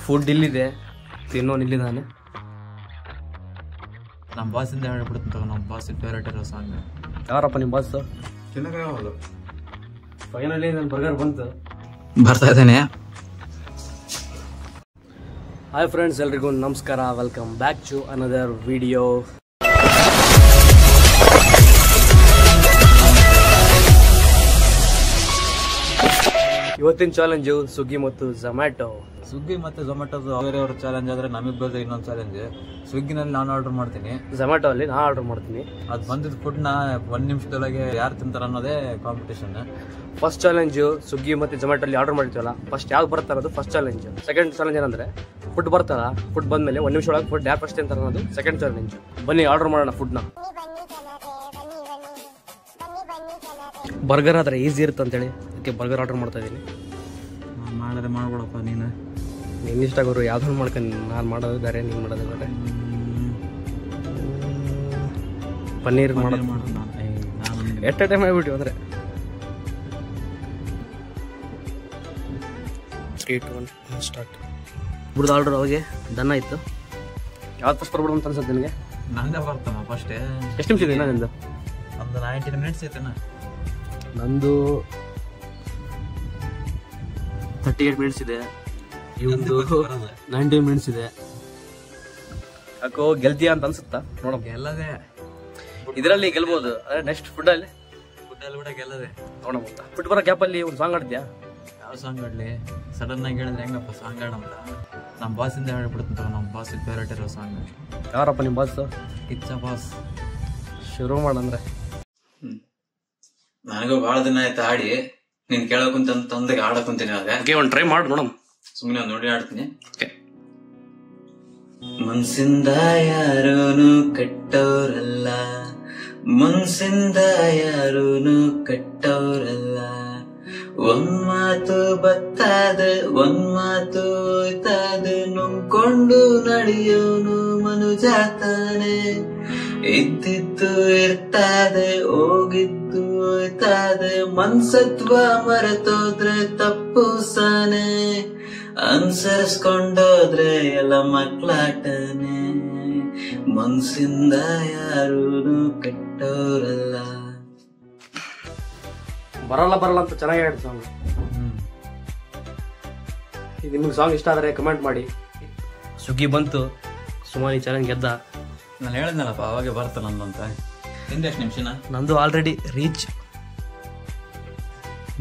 Food ಇಲ್ಲಿದೆ, ತಿನ್ನೋನು ಇಲ್ಲಿದ್ದಾನೆ. ನಮ್ಮ ಬಾಸಿಂದ ಹೇಳ್ಬಿಡ್ತೀನಿ, ನಮ್ಮ ಬಾಸ್ ಫೇವ್ರೇಟ್ ಇರೋ ಸಾಂಗ್. ಯಾರಪ್ಪ ನಿಮ್ಮ ಬಾಸ್? ತಿನ್ನೋದು ಫೈನಲಿ ನನ್ನ ಬರ್ಗರ್ ಬಂತು, ಬರ್ತಾ ಇದ್ದೇನೆ. ಹಾಯ್ ಫ್ರೆಂಡ್ಸ್, ಎಲ್ರಿಗೂ ನಮಸ್ಕಾರ. Welcome back to another video. ಇವತ್ತಿನ ಚಾಲೆಂಜು ಸ್ವಿಗ್ಗಿ ಮತ್ತು ಝೊಮ್ಯಾಟೊ. ಸ್ವಿಗ್ಗಿ ಮತ್ತು ಝೊಮ್ಯಾಟೋದು ಅವರವ್ರ ಚಾಲೆಂಜ್ ಆದರೆ ನಮಗೆ ಬಂದ್ರೆ ಇನ್ನೊಂದು ಚಾಲೆಂಜ್. ಸ್ವಿಗ್ಗಿನಲ್ಲಿ ನಾನು ಆರ್ಡರ್ ಮಾಡ್ತೀನಿ, ಝೊಮ್ಯಾಟೊ ಅಲ್ಲಿ ನಾನು ಆರ್ಡರ್ ಮಾಡ್ತೀನಿ. ಅದು ಬಂದಿದ್ದ ಫುಡ್ನ 1 ನಿಮಿಷದೊಳಗೆ ಯಾರು ತಿಂತಾರೆ ಅನ್ನೋದೇ ಕಾಂಪಿಟೇಷನ್. ಫಸ್ಟ್ ಚಾಲೆಂಜು ಸ್ವಿಗ್ಗಿ ಮತ್ತು ಝೊಮ್ಯಾಟೊ ಅಲ್ಲಿ ಆರ್ಡರ್ ಮಾಡ್ತೀವಲ್ಲ, ಫಸ್ಟ್ ಯಾವ್ದು ಬರುತ್ತೆ ಅನ್ನೋದು ಫಸ್ಟ್ ಚಾಲೆಂಜ್. ಸೆಕೆಂಡ್ ಚಾಲೆಂಜ್ ಏನಂದ್ರೆ ಫುಡ್ ಬರ್ತಲ್ಲ, ಫುಡ್ ಬಂದ್ಮೇಲೆ 1 ನಿಮಿಷ ಒಳಗೆ ಫುಡ್ ಯಾರು ಫಸ್ಟ್ ತಿಂತಾರೆ ಅನ್ನೋದು ಸೆಕೆಂಡ್ ಚಾಲೆಂಜ್. ಬನ್ನಿ ಆರ್ಡರ್ ಮಾಡೋಣ ಫುಡ್ನ. ಬರ್ಗರ್ ಆದರೆ ಈಸಿ ಇರುತ್ತೆ ಅಂತೇಳಿ ಅದಕ್ಕೆ ಬರ್ಗರ್ ಆರ್ಡರ್ ಮಾಡ್ತಾ ಇದ್ದೀನಿ. ಮಾಡಿದ್ರೆ ಮಾಡ್ಬಿಡಪ್ಪ ನೀನು, ನಿನ್ನ ಇಷ್ಟ ಗುರು, ಯಾವ್ದು ಮಾಡ್ಕೊಂಡು. ನಾನು ಮಾಡೋದು ಬೇರೆ, ನೀನು ಮಾಡೋದು ಬೇರೆ. ಪನ್ನೀರ್ ಮಾಡೋದು ಎಷ್ಟು ಟೈಮ್ ಆಗಿಬಿಟ್ಟು ಅಂದರೆ 3, 2, 1 ಸ್ಟಾರ್ಟ್. ಬಿಡ್ದು ಆರ್ಡರ್ ಅವಾಗೆ ಡನ್ ಆಯಿತು. ಯಾವ್ದು ಫಸ್ಟ್ ಬರ್ಬಿಡು ಅಂತ ಅನ್ಸುತ್ತೆ ನಿನಗೆ? ನಂದೇ ಬರ್ತಮ್ಮ ಫಸ್ಟೇ. ಎಷ್ಟು ನಿಮಿಷ ಇದೆ ನಿಂದು? ಒಂದು 19 ಮಿನಿಟ್ಸ್ ಐತೆನಾ? ನಂದು 38 ಮಿನಿಟ್ಸ್ ಇದೆ, ಇವಂದು 19 ಮಿನಿಟ್ಸ್ ಇದೆ. ಯಾಕೋ ಗೆಲ್ತೀಯ ಅಂತ ಅನ್ಸುತ್ತಾ? ನೋಡೋಣ. ಗೆಲ್ಲದೆ ಇದರಲ್ಲಿ ಗೆಲ್ಬೋದು, ಅದೇ ನೆಕ್ಸ್ಟ್ ಫುಡ್ಡಲ್ಲಿ ಕೂಡ ಗೆಲ್ಲದೆ ನೋಡೋಣ. ಫುಡ್ ಬರೋ ಗ್ಯಾಪಲ್ಲಿ ಒಂದು ಸಾಂಗ್ ಆಡ್ತೀಯಾ? ಯಾವ ಸಾಂಗ್ ಆಡ್ಲಿ? ಸಡನ್ ಆಗಿ ಹೇಳಿದ್ರೆ ಹೆಂಗಪ್ಪ ಸಾಂಗ್ ಆಡಂತ? ನಮ್ಮ ಬಾಸಿಂದ ಹೇಳ್ಬಿಡ್ತೀನಿ, ನಮ್ಮ ಬಾಸ್ ಫೇವ್ರೇಟ್ ಇರೋ ಸಾಂಗ್. ಯಾರಪ್ಪ ನಿಮ್ಮ ಬಾಸ್? ಕಿಚ್ಚ ಬಾಸ್. ಶುರು ಮಾಡಂದ್ರೆ ನನಗೂ ಬಹಳ ದಿನ ಆಯ್ತು ಆಡಿ, ನೀನ್ ಕೇಳಕ್ಕಂತ ತಂದೆಗೆ ಆಡಕ್ಕಂತೀನಿ. ಓಕೆ, ಒಂದು ಟ್ರೈ ಮಾಡಿ ನೋಡಮ್. ಸುಮ್ಮನೆ ಒಂದು ನೋಡಿ ಆಡ್ತೀನಿ. ಮನ್ಸಿಂದ ಯಾರೂನು ಕೆಟ್ಟವ್ರಲ್ಲ, ಮನ್ಸಿಂದ ಯಾರೂನು ಕೆಟ್ಟವ್ರಲ್ಲ. ಒಂದ್ ಮಾತು ಬತ್ತಾದ, ಒಂದ್ ಮಾತು ಹೋಯ್ತಾದ, ನುಂಗ್ಕೊಂಡು ನಡೆಯೋನು ಮನುಜಾತಾನೆ. ಇದ್ದಿದ್ದು ಇರ್ತಾದೆ, ಹೋಗಿದ್ದು ಹೋಯ್ತಾದೆ, ಮನ್ಸತ್ವ ಮರೆತೋದ್ರೆ ತಪ್ಪು ಸಾನೆ. ಅನ್ಸರಿಸ್ಕೊಂಡೋದ್ರೆ ಎಲ್ಲ ಮಕ್ಳಾಟನೆ. ಮನ್ಸಿಂದ ಯಾರೂನು ಕೆಟ್ಟೋರಲ್ಲ. ಬರಲ್ಲ ಅಂತ ಚೆನ್ನಾಗಿ ಹೇಳಿ ಸಾಂಗ್. ಈಗ ನಿಮ್ಗೆ ಸಾಂಗ್ ಇಷ್ಟ ಆದರೆ ಕಮೆಂಟ್ ಮಾಡಿ. ಸ್ವಿಗ್ಗಿ ಬಂತು, ಸುಮಾನಿ ಚಾಲೆಂಜ್ ಗೆದ್ದ. ನಾನು ಹೇಳಿದ್ನಲ್ಲಪ್ಪ ಅವಾಗೆ ಬರ್ತ ನಂದು ಅಂತ. ಹಿಂದೆ ಎಷ್ಟು ನಿಮಿಷನ? ನಂದು ಆಲ್ರೆಡಿ ರೀಚ್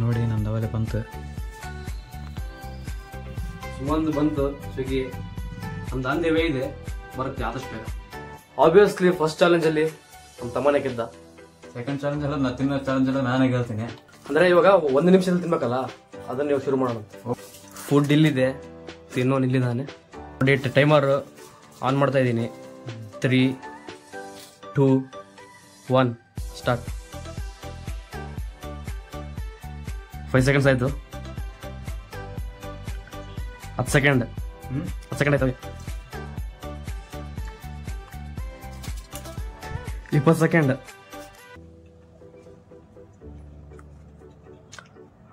ನೋಡಿ, ನಂದು ಅವಾಗೆ ಬಂತು. ಸುಮಾರು ಬಂತು ಸ್ವಿಗ್ಗಿ. ನಮ್ದು ಅಂದೇ ವೇ ಇದೆ, ಬರುತ್ತೆ ಆದಷ್ಟು ಬೇಗ. ಆಬ್ವಿಯಸ್ಲಿ ಫಸ್ಟ್ ಚಾಲೆಂಜಲ್ಲಿ ನಮ್ಮ ತಮ್ಮನೇ ಗೆದ್ದ. ಸೆಕೆಂಡ್ ಚಾಲೆಂಜ್ ಎಲ್ಲ ನಾ ತಿನ್ನೋ ಚಾಲೆಂಜ್ ಎಲ್ಲ ನಾನೇ ಗೆಲ್ತೀನಿ. ಅಂದರೆ ಇವಾಗ 1 ನಿಮಿಷದಲ್ಲಿ ತಿನ್ಬೇಕಲ್ಲ, ಅದನ್ನು ನೀವು ಶುರು ಮಾಡೋಣ. ಫುಡ್ ಇಲ್ಲಿದೆ, ತಿನ್ನೋನು ಇಲ್ಲಿದ್ದಾನೆ. ಡೇಟ್ ಟೈಮರ್ ಆನ್ ಮಾಡ್ತಾ ಇದ್ದೀನಿ. 3, 2, 1 ಸ್ಟಾರ್ಟ್. 5 ಸೆಕೆಂಡ್ಸ್ ಆಯಿತು. 10 ಸೆಕೆಂಡ್ ಆಯ್ತವೆ. 20 ಸೆಕೆಂಡ್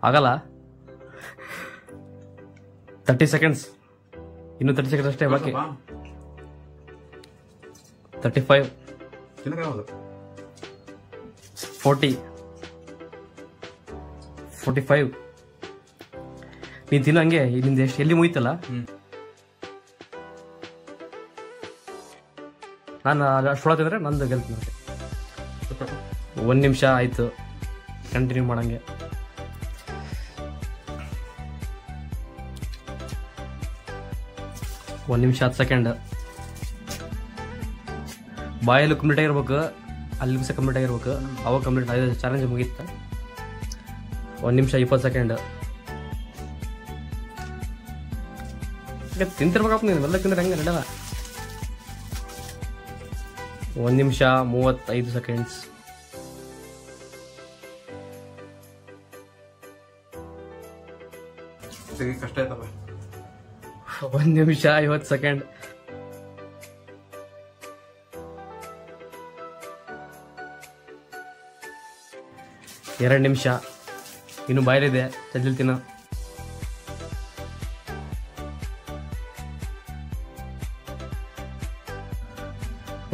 ಆಗಲ್ಲ. 30 ಸೆಕೆಂಡ್ಸ್, ಇನ್ನು 30 ಸೆಕೆಂಡ್ಸ್ ಅಷ್ಟೇ ಬಾಕಿ. 35, 40, 45. ನೀನ್ ತಿನ್ನಂಗೆ ನಿಂದ ಎಷ್ಟು ಎಲ್ಲಿ ಮುಯ್ತಲ್ಲ. ನಾನು ಅಷ್ಟು ತಿಂದ್ರೆ ನಂದು ಗೆಲ್ತೀನಿ. 1 ನಿಮಿಷ ಆಯ್ತು, ಕಂಟಿನ್ಯೂ ಮಾಡಂಗೆ. 1 ನಿಮಿಷ 10 ಸೆಕೆಂಡ್. ಬಾಯಲ್ಲಿ ಕಂಪ್ಲೀಟ್ ಆಗಿರ್ಬೇಕು, ಅಲ್ಲಿ ಸಹ ಕಂಪ್ಲೀಟ್ ಆಗಿರ್ಬೇಕು, ಅವಾಗ ಕಂಪ್ಲೀಟ್ ಆಗಿದೆ, ಚಾಲೆಂಜ್ ಮುಗೀತ. 1 ನಿಮಿಷ 20 ಸೆಕೆಂಡ್. ತಿಂತಿರ್ಬೇಕಪ್ಪ ನೀನು, ಎಲ್ಲ ತಿಂದ್ರೆ ಹೆಂಗೆ ನಡೆಯಲ್ಲ. 1 ನಿಮಿಷ 35 ಸೆಕೆಂಡ್ಸ್. ಕಷ್ಟ ಆಯ್ತಲ್ಲ. 1 ನಿಮಿಷ 50 ಸೆಕೆಂಡ್. 2 ನಿಮಿಷ. ಇನ್ನು ಬಾಯಲ್ಲಿದೆ, ಜಲ್ದಿ ತಿನ್ನು.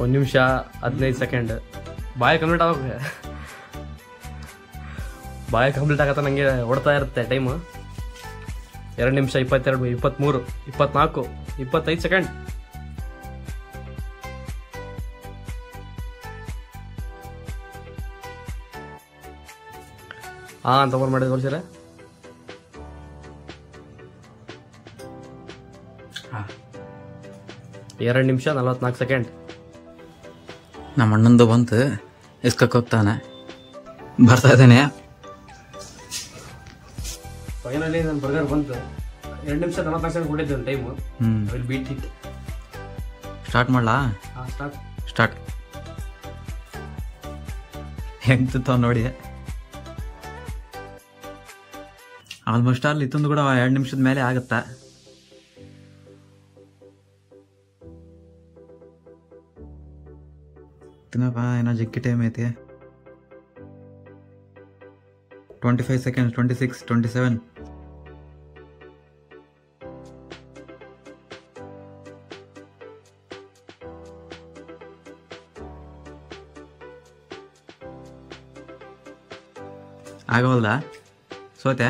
1 ನಿಮಿಷ 15 ಸೆಕೆಂಡ್. ಬಾಯ್ ಕಂಪ್ಲೀಟ್ ಆಗೋಕೆ ಬಾಯ್ ಕಂಪ್ಲೀಟ್ ಆಗತ್ತ ನಂಗೆ ಓಡ್ತಾ ಇರುತ್ತೆ ಟೈಮ್. 2 ನಿಮಿಷ 22, 23, 24, 25 ಸೆಕೆಂಡ್. ಅಂತ ಓಪನ್ ಮಾಡಿದ್ ತೋರಿಸಿರ. ಹಾಂ 2 ನಿಮಿಷ 44 ಸೆಕೆಂಡ್. ನಮ್ಮ ಅಣ್ಣಂದು ಬಂತು, ಇಸ್ಕಕ್ಕೆ ಹೋಗ್ತಾನೆ. ಬರ್ತಾ ಇದ್ದೇನೆ. ಫೈನಲಿ ನನ್ನ ಬರ್ಗರ್ ಬಂತು. 2 ನಿಮಿಷ 44 ಸೆಕೆಂಡ್ ಕೊಟ್ಟಿದ್ದೆ time. Will beat it. Start ಮಾಡ್ಲಾ? ಸ್ಟಾರ್ಟ್. ಹೆಂಗ್ತಿತ್ತು ನೋಡಿ. ಆಲ್ಮೋಸ್ಟ್ ಅಲ್ಲಿ ಇತ್ತೊಂದು ಕೂಡ 2 ನಿಮಿಷದ ಮೇಲೆ ಆಗುತ್ತಾ. ತಿನ್ನಪ್ಪ, ಏನೋ ಜಗ್ಗಿ ಟೈಮ್ ಐತಿ. 25 ಸೆಕೆಂಡ್ಸ್, 26, 27. ಆಗವಲ್ದ? ಸೋತೆ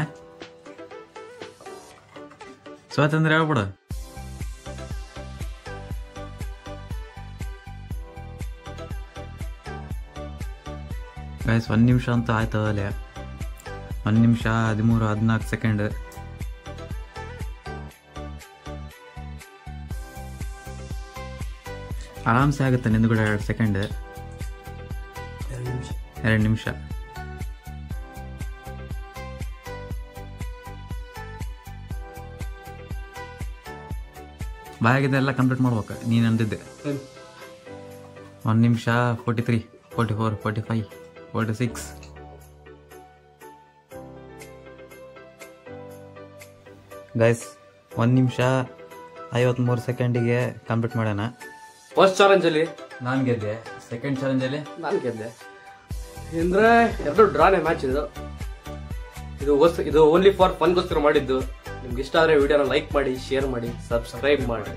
ಅಂದ್ರೆ ಹೇಳ್ಬಿಡು. ಗೈಸ್ 1 ನಿಮಿಷ ಅಂತೂ ಆಯ್ತದಲ್ಲೇ. 1 ನಿಮಿಷ 13, 14 ಸೆಕೆಂಡ್. ಆರಾಮ್ಸೆ ಆಗುತ್ತೆ ನಿಂದು ಕೂಡ 2 ಸೆಕೆಂಡ್. 2 ನಿಮಿಷ. ಬಾಯಾಗಿದ್ದೆಲ್ಲ ಕಂಪ್ಲೀಟ್ ಮಾಡ್ಬೇಕು ನೀನು ಅಂದಿದ್ದೆ. 1 ನಿಮಿಷ 43, 44, 45, 46. ಗೈಸ್ 1 ನಿಮಿಷ 53 ಸೆಕೆಂಡಿಗೆ ಕಂಪ್ಲೀಟ್ ಮಾಡೋಣ. ಫಸ್ಟ್ ಚಾಲೆಂಜಲ್ಲಿ ನಾನು ಗೆದ್ದೆ. ಸೆಕೆಂಡ್ ಚಾಲೆಂಜಲ್ಲಿ ನಾನು ಗೆದ್ದೆ. ಅಂದ್ರೆ 2 ಡ್ರಾನೇ ಮ್ಯಾಚ್ ಇದು ಓನ್ಲಿ ಫಾರ್ ಫನ್ಗೋಸ್ಕರ ಮಾಡಿದ್ದು. ನಿಮ್ಗೆ ಇಷ್ಟ ಆದರೆ ವಿಡಿಯೋನ ಲೈಕ್ ಮಾಡಿ, ಶೇರ್ ಮಾಡಿ, ಸಬ್ಸ್ಕ್ರೈಬ್ ಮಾಡಿ.